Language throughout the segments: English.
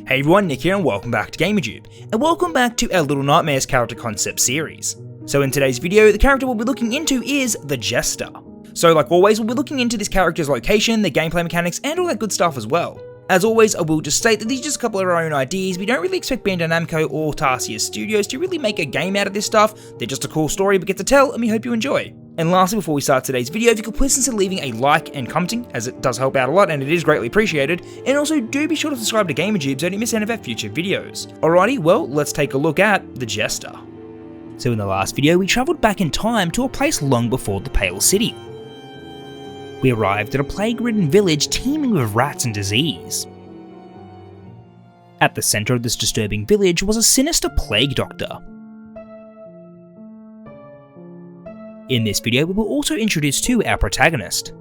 Hey everyone, Nick here and welcome back to GamerTube, and welcome back to our Little Nightmares character concept series. So in today's video, the character we'll be looking into is the Jester. So like always, we'll be looking into this character's location, their gameplay mechanics, and all that good stuff as well. As always, I will just state that these are just a couple of our own ideas. We don't really expect Bandai Namco or Tarsier Studios to really make a game out of this stuff. They're just a cool story we get to tell, and we hope you enjoy. And lastly, before we start today's video, if you could please consider leaving a like and commenting, as it does help out a lot and it is greatly appreciated, and also do be sure to subscribe to GamerTube so you don't miss any of our future videos. Alrighty, well, let's take a look at the Jester. So in the last video, we travelled back in time to a place long before the Pale City. We arrived at a plague-ridden village teeming with rats and disease. At the centre of this disturbing village was a sinister plague doctor. In this video, we were also introduced to our protagonist.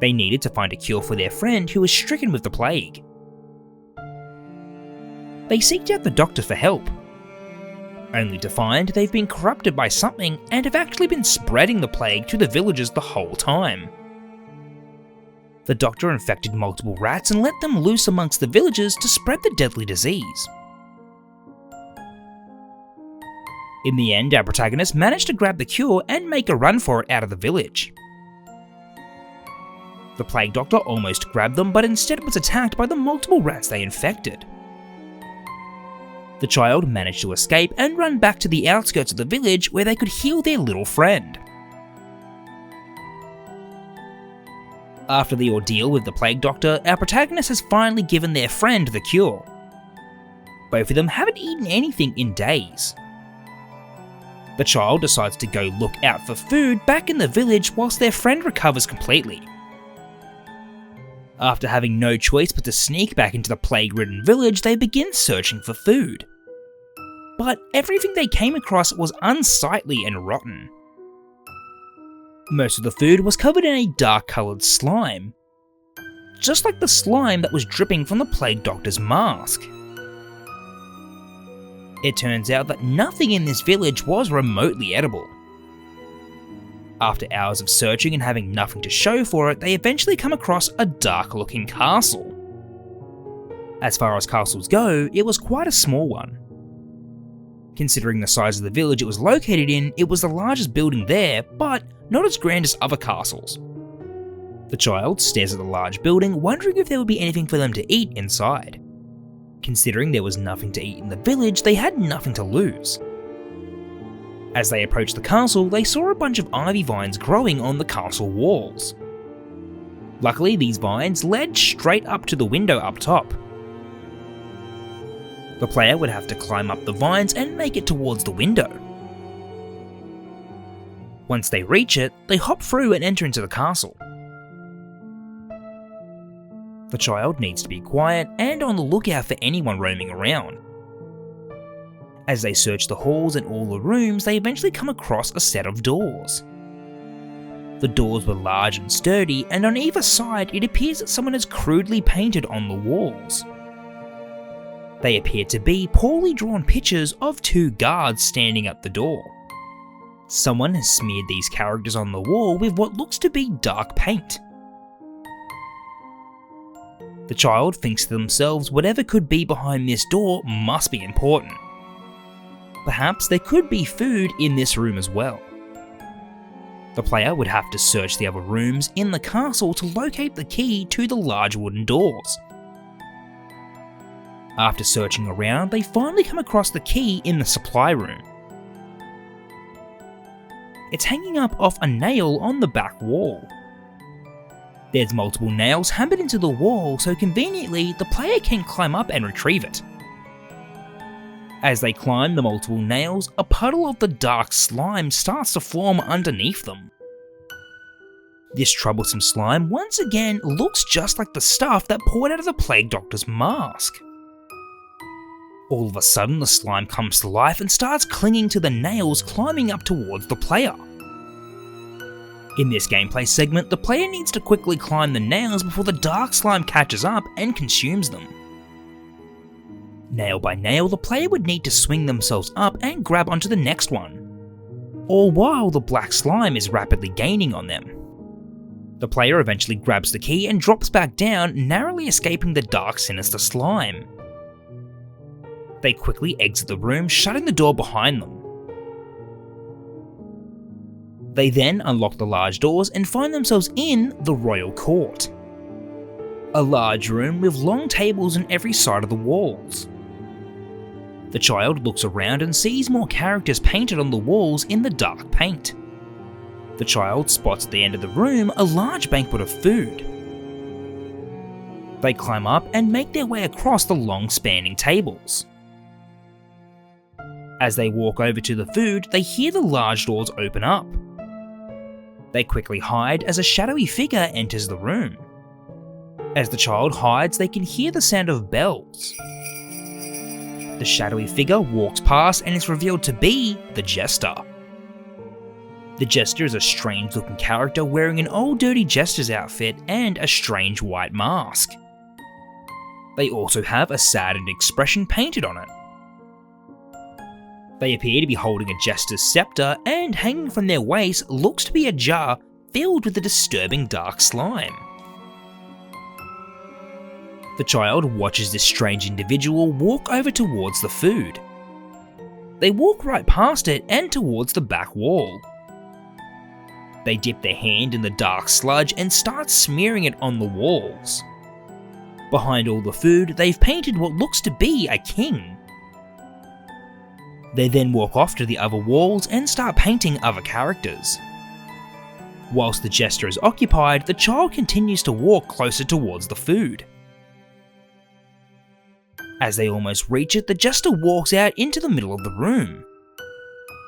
They needed to find a cure for their friend who was stricken with the plague. They seeked out the doctor for help, only to find they've been corrupted by something and have actually been spreading the plague to the villagers the whole time. The doctor infected multiple rats and let them loose amongst the villagers to spread the deadly disease. In the end, our protagonist managed to grab the cure and make a run for it out of the village. The plague doctor almost grabbed them, but instead was attacked by the multiple rats they infected. The child managed to escape and run back to the outskirts of the village where they could heal their little friend. After the ordeal with the plague doctor, our protagonist has finally given their friend the cure. Both of them haven't eaten anything in days. The child decides to go look out for food back in the village whilst their friend recovers completely. After having no choice but to sneak back into the plague-ridden village, they begin searching for food. But everything they came across was unsightly and rotten. Most of the food was covered in a dark-coloured slime, just like the slime that was dripping from the plague doctor's mask. It turns out that nothing in this village was remotely edible. After hours of searching and having nothing to show for it, they eventually come across a dark-looking castle. As far as castles go, it was quite a small one. Considering the size of the village it was located in, it was the largest building there, but not as grand as other castles. The child stares at the large building, wondering if there would be anything for them to eat inside. Considering there was nothing to eat in the village, they had nothing to lose. As they approached the castle, they saw a bunch of ivy vines growing on the castle walls. Luckily, these vines led straight up to the window up top. The player would have to climb up the vines and make it towards the window. Once they reach it, they hop through and enter into the castle. The child needs to be quiet and on the lookout for anyone roaming around. As they search the halls and all the rooms, they eventually come across a set of doors. The doors were large and sturdy, and on either side it appears that someone has crudely painted on the walls. They appear to be poorly drawn pictures of two guards standing at the door. Someone has smeared these characters on the wall with what looks to be dark paint. The child thinks to themselves whatever could be behind this door must be important. Perhaps there could be food in this room as well. The player would have to search the other rooms in the castle to locate the key to the large wooden doors. After searching around, they finally come across the key in the supply room. It's hanging up off a nail on the back wall. There's multiple nails hammered into the wall, so conveniently the player can climb up and retrieve it. As they climb the multiple nails, a puddle of the dark slime starts to form underneath them. This troublesome slime once again looks just like the stuff that poured out of the plague doctor's mask. All of a sudden the slime comes to life and starts clinging to the nails, climbing up towards the player. In this gameplay segment, the player needs to quickly climb the nails before the dark slime catches up and consumes them. Nail by nail, the player would need to swing themselves up and grab onto the next one, all while the black slime is rapidly gaining on them. The player eventually grabs the key and drops back down, narrowly escaping the dark, sinister slime. They quickly exit the room, shutting the door behind them. They then unlock the large doors and find themselves in the royal court. A large room with long tables on every side of the walls. The child looks around and sees more characters painted on the walls in the dark paint. The child spots at the end of the room a large banquet of food. They climb up and make their way across the long spanning tables. As they walk over to the food, they hear the large doors open up. They quickly hide as a shadowy figure enters the room. As the child hides, they can hear the sound of bells. The shadowy figure walks past and is revealed to be the Jester. The Jester is a strange looking character wearing an old dirty Jester's outfit and a strange white mask. They also have a saddened expression painted on it. They appear to be holding a Jester's scepter, and hanging from their waist looks to be a jar filled with a disturbing dark slime. The child watches this strange individual walk over towards the food. They walk right past it and towards the back wall. They dip their hand in the dark sludge and start smearing it on the walls. Behind all the food, they've painted what looks to be a king. They then walk off to the other walls and start painting other characters. Whilst the Jester is occupied, the child continues to walk closer towards the food. As they almost reach it, the Jester walks out into the middle of the room.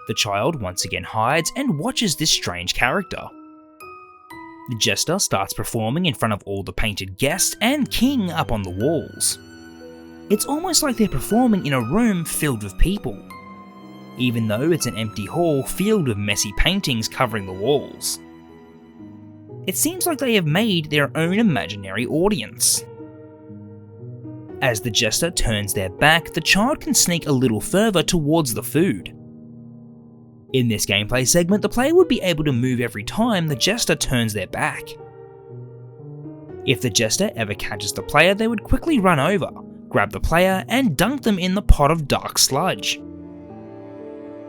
The child once again hides and watches this strange character. The Jester starts performing in front of all the painted guests and king up on the walls. It's almost like they're performing in a room filled with people, even though it's an empty hall filled with messy paintings covering the walls. It seems like they have made their own imaginary audience. As the Jester turns their back, the child can sneak a little further towards the food. In this gameplay segment, the player would be able to move every time the Jester turns their back. If the Jester ever catches the player, they would quickly run over, grab the player, and dunk them in the pot of dark sludge.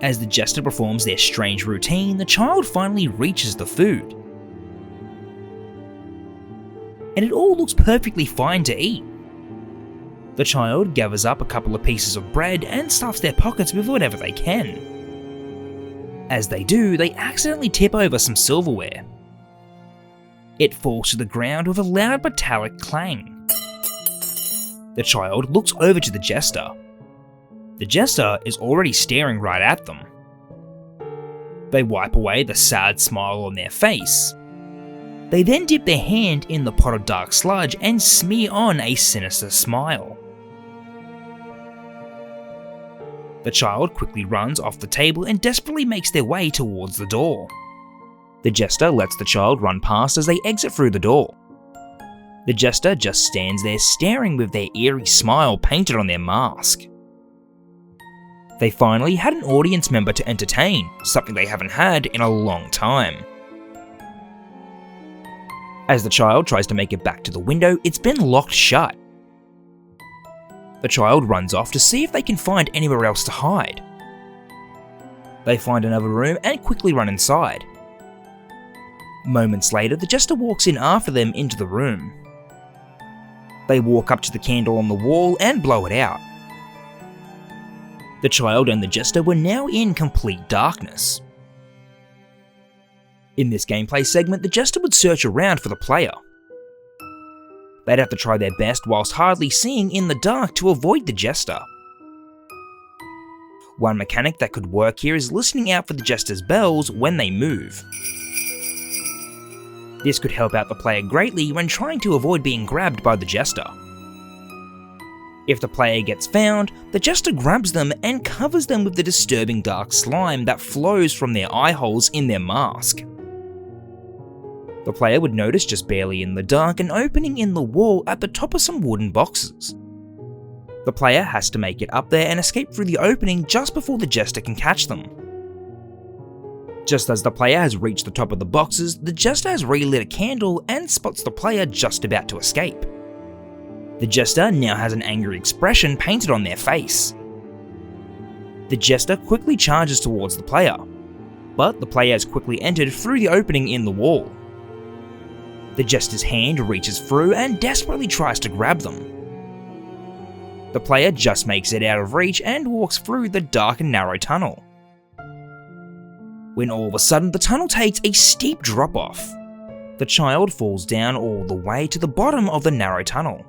As the Jester performs their strange routine, the child finally reaches the food. And it all looks perfectly fine to eat. The child gathers up a couple of pieces of bread and stuffs their pockets with whatever they can. As they do, they accidentally tip over some silverware. It falls to the ground with a loud metallic clang. The child looks over to the Jester. The Jester is already staring right at them. They wipe away the sad smile on their face. They then dip their hand in the pot of dark sludge and smear on a sinister smile. The child quickly runs off the table and desperately makes their way towards the door. The Jester lets the child run past as they exit through the door. The Jester just stands there staring with their eerie smile painted on their mask. They finally had an audience member to entertain, something they haven't had in a long time. As the child tries to make it back to the window, it's been locked shut. The child runs off to see if they can find anywhere else to hide. They find another room and quickly run inside. Moments later, the Jester walks in after them into the room. They walk up to the candle on the wall and blow it out. The child and the Jester were now in complete darkness. In this gameplay segment, the Jester would search around for the player. They'd have to try their best whilst hardly seeing in the dark to avoid the Jester. One mechanic that could work here is listening out for the Jester's bells when they move. This could help out the player greatly when trying to avoid being grabbed by the Jester. If the player gets found, the Jester grabs them and covers them with the disturbing dark slime that flows from their eye holes in their mask. The player would notice just barely in the dark an opening in the wall at the top of some wooden boxes. The player has to make it up there and escape through the opening just before the Jester can catch them. Just as the player has reached the top of the boxes, the Jester has relit a candle and spots the player just about to escape. The Jester now has an angry expression painted on their face. The Jester quickly charges towards the player, but the player has quickly entered through the opening in the wall. The Jester's hand reaches through and desperately tries to grab them. The player just makes it out of reach and walks through the dark and narrow tunnel. When all of a sudden the tunnel takes a steep drop off. The child falls down all the way to the bottom of the narrow tunnel.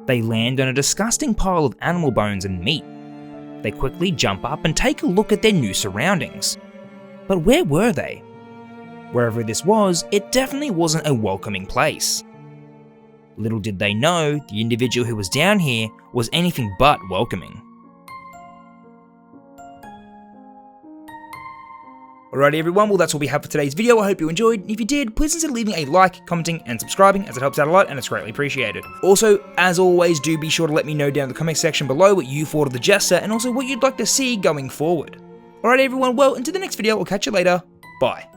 They land on a disgusting pile of animal bones and meat. They quickly jump up and take a look at their new surroundings. But where were they? Wherever this was, it definitely wasn't a welcoming place. Little did they know, the individual who was down here was anything but welcoming. Alrighty everyone, well that's all we have for today's video. I hope you enjoyed. If you did, please consider leaving a like, commenting and subscribing, as it helps out a lot and it's greatly appreciated. Also, as always, do be sure to let me know down in the comment section below what you thought of the Jester and also what you'd like to see going forward. Alright everyone, well until the next video, I'll catch you later. Bye.